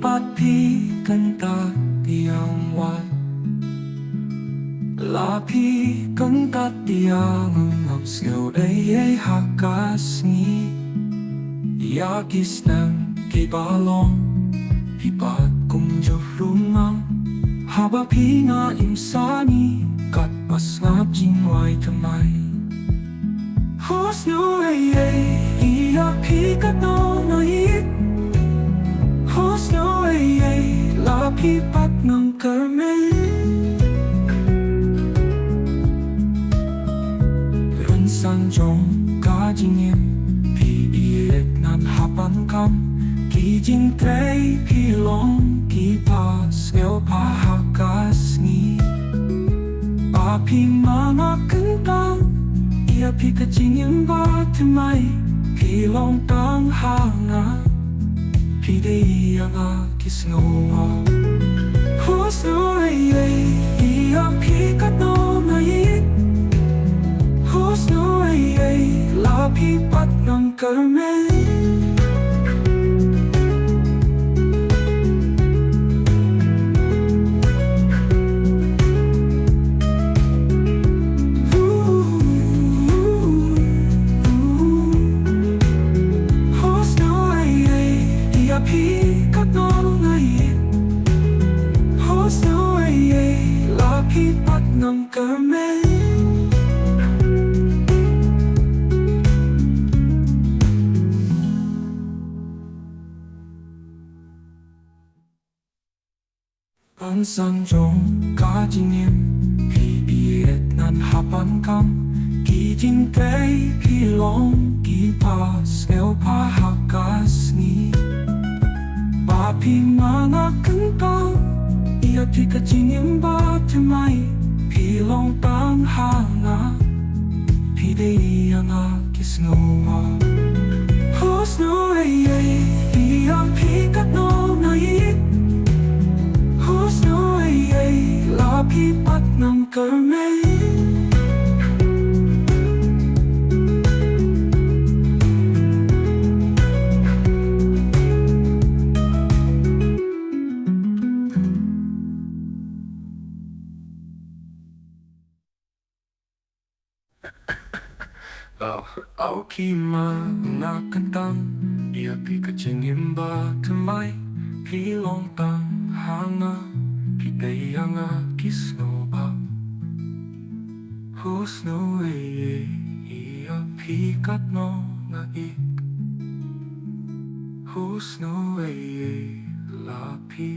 pat pi kan ta tiang wat la pi kan ta tiang ngam siêu đây hakas ni yakis nang ki balong pi pat kum jo rumang haba pi nga imsani kat pas ngap jing wai thamai hos no iaphi kat no na iet hos no la pi pat ngam kermel run sang jong ka jing em pi iet nan hapan kam ki jing trei pi long ki pas el pa hakas ni pa pi mana kentang iaphi ka jing em ba thamai pi long tang hanga pi dei anga kis ngoa hos no iaphi ka no na iet hos no la pi pat ngam kermel An sang jong ka jing em pi iet nan hapan kam ki jing trei pi long ki pas el pa hakas ni pa pi mana kentang iaphi ka jing em ba thamai pi long tang hanga pi dei anga kis ngoa hos no iaphi ka no na iet hos no la pi pat ngam kermel au ki mana kentang iaphi ka jing em ba thamai pi long tang hanga pi dei anga kis no ba hos no iaphi kat no na ik hos no la pi